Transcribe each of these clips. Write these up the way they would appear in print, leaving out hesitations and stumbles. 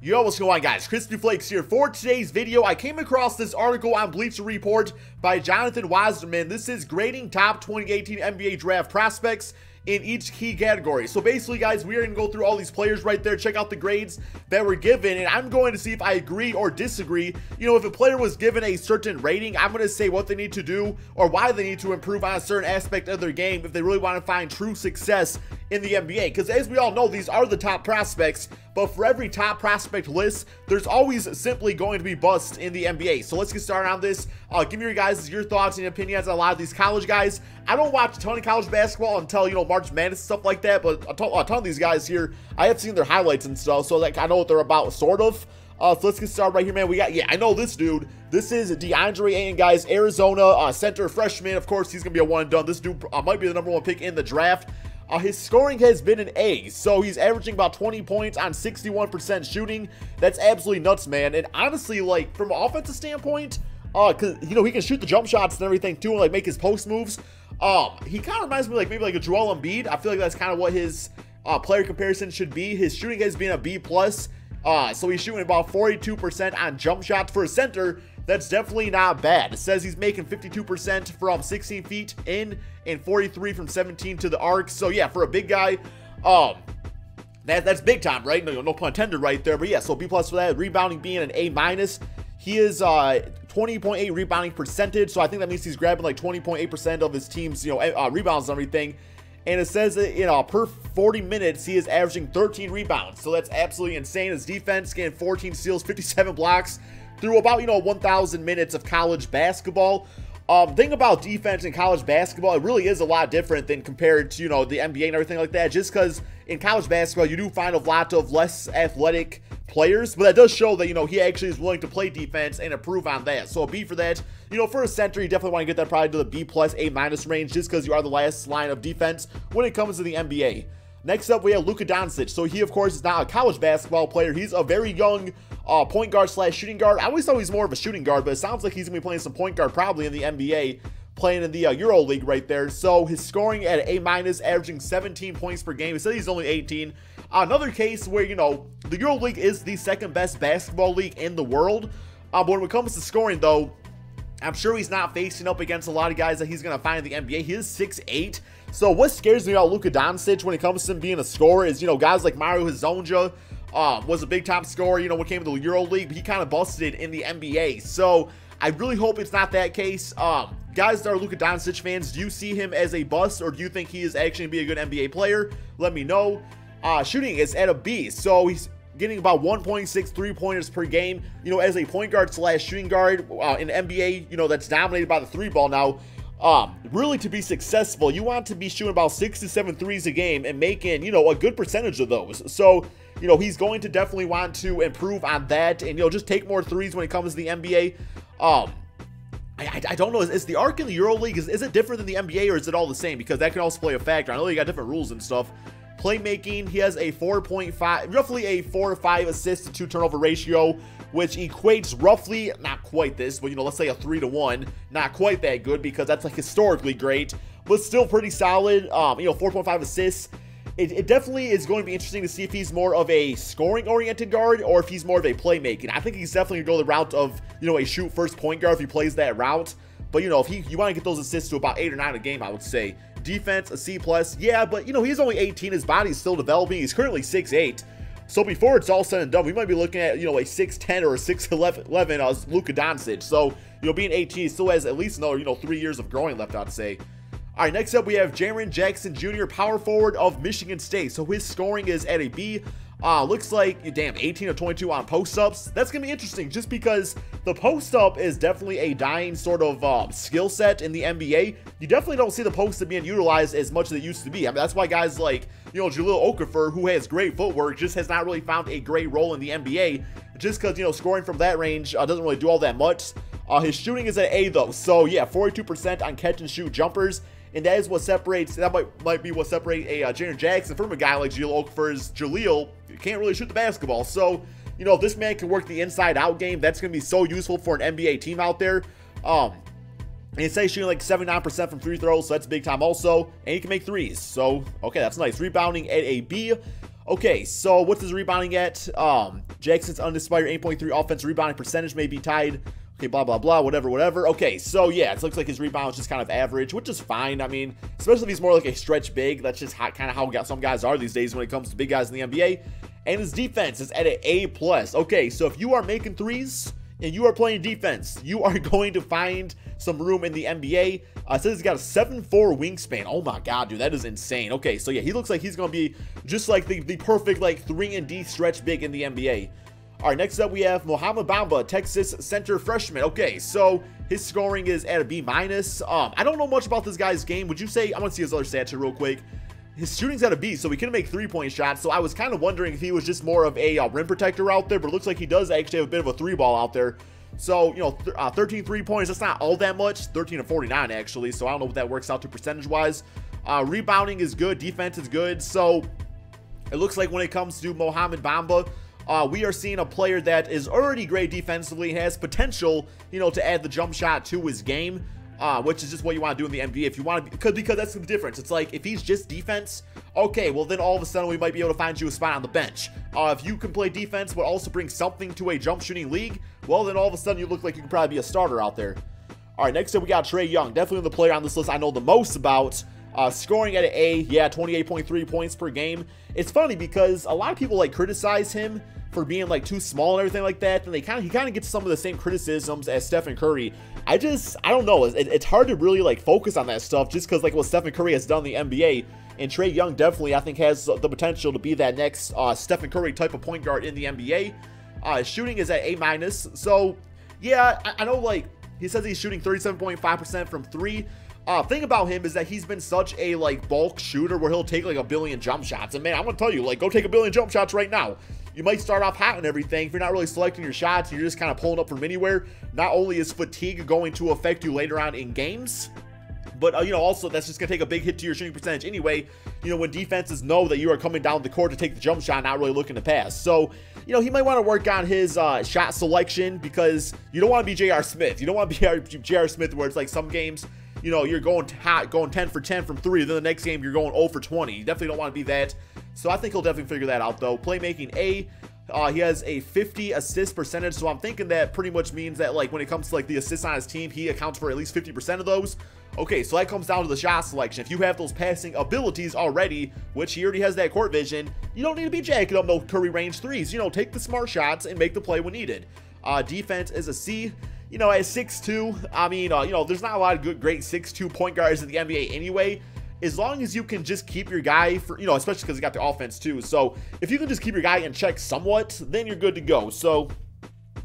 Yo, what's going on, guys? Crispy Flakes here. For today's video, I came across this article on Bleacher Report by Jonathan Wasserman. This is grading top 2018 NBA draft prospects in each key category. So basically, guys, we are going to go through all these players right there, check out the grades that were given, and I'm going to see if I agree or disagree. You know, if a player was given a certain rating, I'm going to say what they need to do or why they need to improve on a certain aspect of their game if they really want to find true success in the NBA. Because as we all know, these are the top prospects, but for every top prospect list, there's always simply going to be busts in the NBA. So let's get started on this. Give me your thoughts and opinions on a lot of these college guys. I don't watch a ton of college basketball until, you know, March Madness and stuff like that, but a ton of these guys here, I have seen their highlights and stuff, so like I know what they're about, sort of. So let's get started right here, man. We got, I know this dude. This is DeAndre Ayton, guys, Arizona center freshman. Of course, he's gonna be a one and done. This dude might be the #1 pick in the draft. His scoring has been an A, so he's averaging about 20 points on 61% shooting. That's absolutely nuts, man. And honestly, like, from an offensive standpoint, because, you know, he can shoot the jump shots and everything, too, and, like, make his post moves. He kind of reminds me, like, maybe like a Joel Embiid. I feel like that's kind of what his player comparison should be. His shooting has been a B+. So he's shooting about 42% on jump shots for a center. That's definitely not bad. It says he's making 52% from 16 feet in and 43 from 17 to the arc. So yeah, for a big guy, that's big time, right? No pun intended right there. But yeah, so B+ for that. Rebounding being an A-. He is 20.8 rebounding percentage. So I think that means he's grabbing like 20.8% of his team's, you know, rebounds and everything. And it says that, you know, per 40 minutes, he is averaging 13 rebounds. So that's absolutely insane. His defense getting 14 steals, 57 blocks through about, you know, 1,000 minutes of college basketball. Thing about defense in college basketball, it really is a lot different than compared to, you know, the NBA and everything like that. Just because in college basketball, you do find a lot of less athletic players, but that does show that, you know, he actually is willing to play defense and improve on that. So a B for that. You know, for a center, you definitely want to get that probably to the B+, A- range, just because you are the last line of defense when it comes to the NBA. Next up, we have Luka Doncic. So he, of course, is not a college basketball player. He's a very young point guard / shooting guard. I always thought he was more of a shooting guard, but it sounds like he's going to be playing some point guard probably in the NBA, playing in the Euro League right there. So his scoring at A-, averaging 17 points per game. He said he's only 18. Another case where, you know, the Euro League is the second best basketball league in the world. But when it comes to scoring, though, I'm sure he's not facing up against a lot of guys that he's going to find in the NBA. He is 6'8". So what scares me about Luka Doncic when it comes to him being a scorer is, you know, guys like Mario Hezonja was a big time scorer, you know, when it came to the Euro League, but he kind of busted in the NBA. So I really hope it's not that case. Guys that are Luka Doncic fans, do you see him as a bust, or do you think he is actually going to be a good NBA player? Let me know. Shooting is at a B, so he's getting about 1.6 3-pointers per game. You know, as a point guard / shooting guard in the NBA, you know, that's dominated by the 3-ball now. Really, to be successful, you want to be shooting about 6 to 7 threes a game and making, you know, a good percentage of those. So, you know, he's going to definitely want to improve on that and, you know, just take more threes when it comes to the NBA. I don't know, is the arc in the Euro League, is it different than the NBA, or is it all the same? Because that can also play a factor. I know you got different rules and stuff. Playmaking, he has a 4.5, roughly a 4 or 5 assist to 2 turnover ratio, which equates roughly, not quite this, but, you know, let's say a 3 to 1. Not quite that good, because that's like historically great, but still pretty solid. You know, 4.5 assists. It definitely is going to be interesting to see if he's more of a scoring-oriented guard or if he's more of a playmaking. I think he's definitely going to go the route of, you know, a shoot-first point guard if he plays that route. But, you know, if you want to get those assists to about 8 or 9 a game, I would say. Defense, a C+. Yeah, but, you know, he's only 18. His body's still developing. He's currently 6'8". So before it's all said and done, we might be looking at, you know, a 6'10 or a 6'11 Luka Doncic. So, you know, being 18, he still has at least another, you know, 3 years of growing left, I'd say. All right, next up, we have Jaren Jackson Jr., power forward of Michigan State. So his scoring is at a B. Looks like, damn, 18 of 22 on post-ups. That's going to be interesting just because the post-up is definitely a dying sort of skill set in the NBA. You definitely don't see the post-up being utilized as much as it used to be. I mean, that's why guys like, you know, Jahlil Okafor, who has great footwork, just has not really found a great role in the NBA just because, you know, scoring from that range doesn't really do all that much. His shooting is at A, though. So, yeah, 42% on catch-and-shoot jumpers. And that is what separates, that might be what separates a Jaren Jackson from a guy like Jahlil Okafor's Jahlil. Can't really shoot the basketball. So, you know, if this man can work the inside-out game, that's going to be so useful for an NBA team out there. And he says shooting like 79% from free throws, so that's big time also. And he can make threes. So, okay, that's nice. Rebounding at a B. Okay, so what's his rebounding at? Jackson's undisputed 8.3 offense rebounding percentage may be tied. Okay, blah, blah, blah, whatever. Okay, so yeah, it looks like his rebound is just kind of average, which is fine. I mean, especially if he's more like a stretch big. That's just kind of how some guys are these days when it comes to big guys in the NBA. And his defense is at an A+. Okay, so if you are making threes and you are playing defense, you are going to find some room in the NBA. It says he's got a 7'4" wingspan. Oh my god, dude, that is insane. Okay, so yeah, he looks like he's going to be just like the perfect like 3-and-D stretch big in the NBA. All right, next up we have Mohamed Bamba, Texas center freshman. Okay, so his scoring is at a B-. I don't know much about this guy's game. Would you say, I want to see his other stats here real quick. His shooting's at a B, so he can make 3-point shots. So I was kind of wondering if he was just more of a rim protector out there, but it looks like he does actually have a bit of a 3-ball out there. So, you know, 13 3-pointers, that's not all that much. 13 of 49, actually. So I don't know what that works out to percentage-wise. Rebounding is good. Defense is good. So it looks like when it comes to Mohamed Bamba, we are seeing a player that is already great defensively, has potential, you know, to add the jump shot to his game, which is just what you want to do in the NBA if you want to, because that's the difference. It's like, if he's just defense, okay, well then all of a sudden we might be able to find you a spot on the bench. If you can play defense but also bring something to a jump shooting league, well then all of a sudden you look like you can probably be a starter out there. All right, next up we got Trae Young, definitely the player on this list I know the most about. Scoring at an A, yeah, 28.3 points per game. It's funny because a lot of people like criticize him for being like too small and everything like that, and he kind of gets some of the same criticisms as Stephen Curry. I don't know, it's hard to really like focus on that stuff just because like what Stephen Curry has done in the NBA, and Trae Young definitely I think has the potential to be that next Stephen Curry type of point guard in the NBA. Shooting is at A-. So yeah, I know like he says he's shooting 37.5% from 3. Thing about him is that he's been such a like bulk shooter where he'll take like 1 billion jump shots, and man, I'm gonna tell you, like, go take 1 billion jump shots right now. You might start off hot and everything. If you're not really selecting your shots, you're just kind of pulling up from anywhere. Not only is fatigue going to affect you later on in games, but you know, also that's just gonna take a big hit to your shooting percentage anyway, you know, when defenses know that you are coming down the court to take the jump shot, not really looking to pass. So, you know, he might want to work on his shot selection, because you don't want to be J.R. Smith. You don't want to be J.R. Smith where it's like some games, you know, you're going hot, going 10 for 10 from 3, then the next game you're going 0 for 20. You definitely don't want to be that. So I think he'll definitely figure that out though. Playmaking A, he has a 50 assist percentage, so I'm thinking that pretty much means that like when it comes to like the assists on his team, he accounts for at least 50% of those. Okay, so that comes down to the shot selection. If you have those passing abilities already, which he already has that court vision, you don't need to be jacking up no Curry range 3s. You know, take the smart shots and make the play when needed. Defense is a C. You know, at 6'2", I mean, you know, there's not a lot of good, great 6'2" point guards in the NBA anyway. As long as you can just keep your guy for, you know, especially because he got the offense too. So if you can just keep your guy in check somewhat, then you're good to go. So,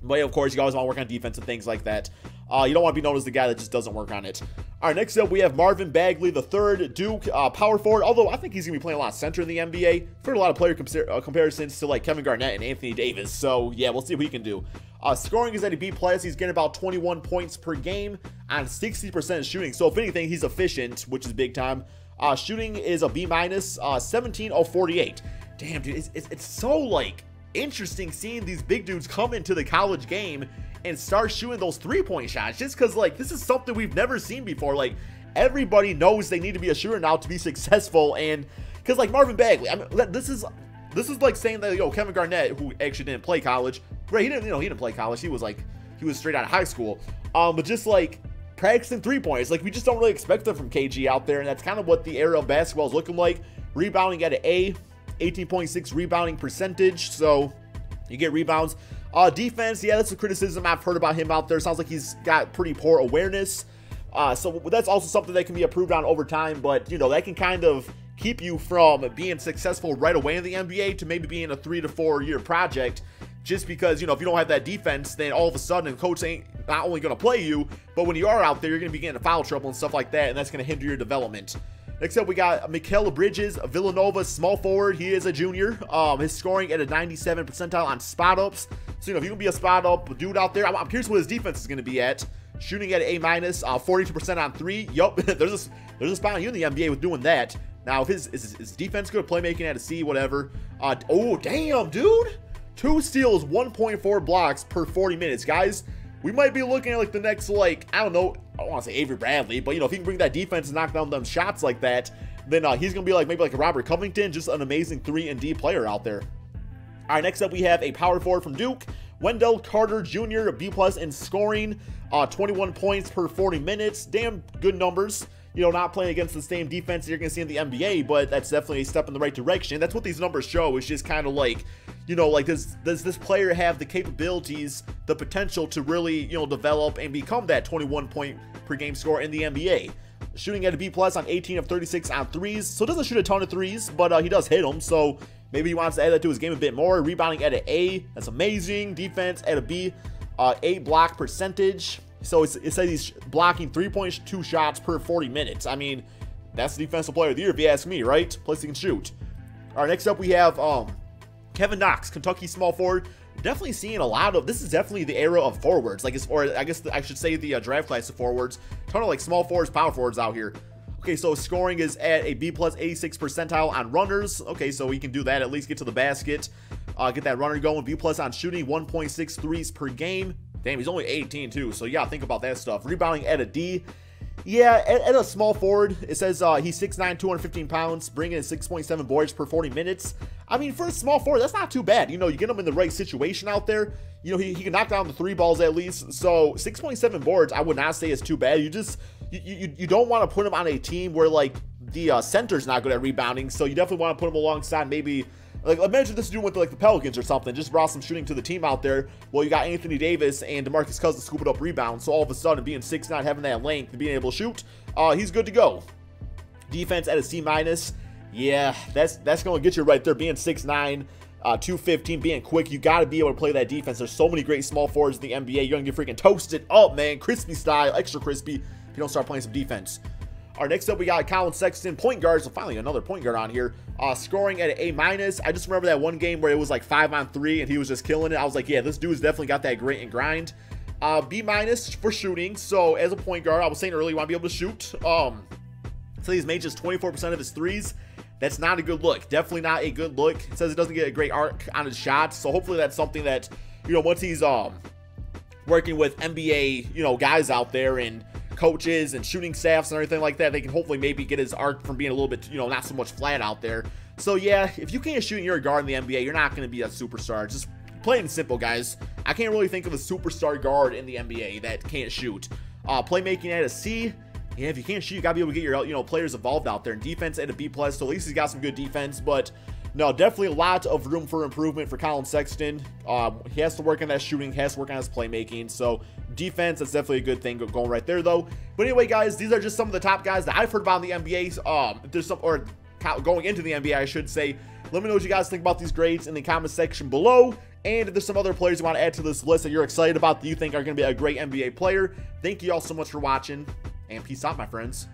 but of course, you always want to work on defense and things like that. You don't want to be known as the guy that just doesn't work on it. All right, next up we have Marvin Bagley III, Duke, power forward. Although I think he's gonna be playing a lot of center in the NBA. I've heard a lot of player comparisons to like Kevin Garnett and Anthony Davis. So yeah, we'll see what he can do. Scoring is at a B+. He's getting about 21 points per game on 60% shooting. So if anything, he's efficient, which is big time. Shooting is a B-, 17 of 48. Damn, dude, it's so like interesting seeing these big dudes come into the college game and start shooting those 3-point shots, just because like this is something we've never seen before. Like everybody knows they need to be a shooter now to be successful, and because like Marvin Bagley, I mean, this is like saying that, yo, Kevin Garnett, who actually didn't play college, right? He didn't play college. He was straight out of high school. But just like practicing 3-pointers, like we just don't really expect that from KG out there, and that's kind of what the era of basketball is looking like. Rebounding at an A, 18.6 rebounding percentage, so you get rebounds. Defense, yeah, that's a criticism I've heard about him out there. Sounds like he's got pretty poor awareness. So that's also something that can be improved on over time, but you know, that can kind of keep you from being successful right away in the NBA to maybe being a 3 to 4 year project, just because, you know, if you don't have that defense, then all of a sudden the coach ain't not only going to play you, but when you are out there, you're going to be getting into foul trouble and stuff like that, and that's going to hinder your development. Next up, we got Mikal Bridges, Villanova, small forward. He is a junior. His scoring at a 97 percentile on spot ups. So, you know, if you can be a spot up dude out there, I'm curious what his defense is going to be at. Shooting at A-, 42% on 3. Yup, there's a spot on you in the NBA with doing that. Now, if his defense good, playmaking at a C, whatever. Oh, damn, dude. 2 steals, 1.4 blocks per 40 minutes. Guys, we might be looking at like the next, like, I don't know, I don't want to say Avery Bradley, but, you know, if he can bring that defense and knock down them shots like that, then he's going to be like maybe like a Robert Covington, just an amazing 3 and D player out there. All right, next up we have a power forward from Duke, Wendell Carter Jr., a B+ in scoring, 21 points per 40 minutes. Damn good numbers. You know, not playing against the same defense you're going to see in the NBA, but that's definitely a step in the right direction. That's what these numbers show. It's just kind of like, you know, like does this player have the capabilities, the potential to really, you know, develop and become that 21 point per game scorer in the NBA? Shooting at a B+ on 18 of 36 on threes, so doesn't shoot a ton of threes, but he does hit them, so maybe he wants to add that to his game a bit more. Rebounding at an A, that's amazing. Defense at a B, A block percentage. So it says he's blocking 3.2 shots per 40 minutes. I mean, that's the defensive player of the year if you ask me, right? Plus he can shoot. All right, next up we have Kevin Knox, Kentucky small forward. Definitely seeing a lot of, this is definitely the era of forwards, like, or I guess I should say the draft class of forwards. Ton of like small forwards, power forwards out here. Okay, so scoring is at a B+ 86 percentile on runners. Okay, so he can do that, at least get to the basket, get that runner going. B+ on shooting, 1.6 threes per game. Damn, he's only 18 too, so yeah, think about that stuff. Rebounding at a D. Yeah, at a small forward, it says he's 6'9", 215 pounds, bringing in 6.7 boards per 40 minutes. I mean, for a small forward, that's not too bad. You know, you get him in the right situation out there. You know, he can knock down the 3 balls at least. So 6.7 boards, I would not say is too bad. You just, you don't want to put him on a team where, like, the center's not good at rebounding. So you definitely want to put him alongside maybe, like, imagine this dude went to, like, the Pelicans or something, just brought some shooting to the team out there. Well, you got Anthony Davis and DeMarcus Cousins scooping up rebounds, so all of a sudden, being 6'9", having that length and being able to shoot, he's good to go. Defense at a C-. Yeah, that's going to get you right there, being 6'9", 215, being quick. You got to be able to play that defense. There's so many great small forwards in the NBA. You're going to get freaking toasted up, man. Crispy style, extra crispy, if you don't start playing some defense. All right, next up, we got Colin Sexton, point guard. So finally, another point guard on here. Scoring at an A-. I just remember that one game where it was like 5-on-3 and he was just killing it. I was like, yeah, this dude's definitely got that grit and grind. B- for shooting. So as a point guard, I was saying earlier, you want to be able to shoot. So he's made just 24% of his threes. That's not a good look. Definitely not a good look. It says he doesn't get a great arc on his shots. So hopefully that's something that, you know, once he's working with NBA, you know, guys out there and coaches and shooting staffs and everything like that, they can hopefully maybe get his arc from being a little bit, you know, not so much flat out there. So yeah, if you can't shoot and you're a guard in the NBA, you're not going to be a superstar. Just plain and simple, guys. I can't really think of a superstar guard in the NBA that can't shoot. Playmaking at a C. Yeah, if you can't shoot, you gotta be able to get your, you know, players involved out there. And defense at a B+, so at least he's got some good defense. But no, definitely a lot of room for improvement for Colin Sexton. He has to work on that shooting, has to work on his playmaking. So defense, that's definitely a good thing going right there, though. But anyway, guys, these are just some of the top guys that I've heard about in the NBA. If there's some, or going into the NBA, I should say. Let me know what you guys think about these grades in the comment section below. And if there's some other players you want to add to this list that you're excited about that you think are going to be a great NBA player. Thank you all so much for watching. And peace out, my friends.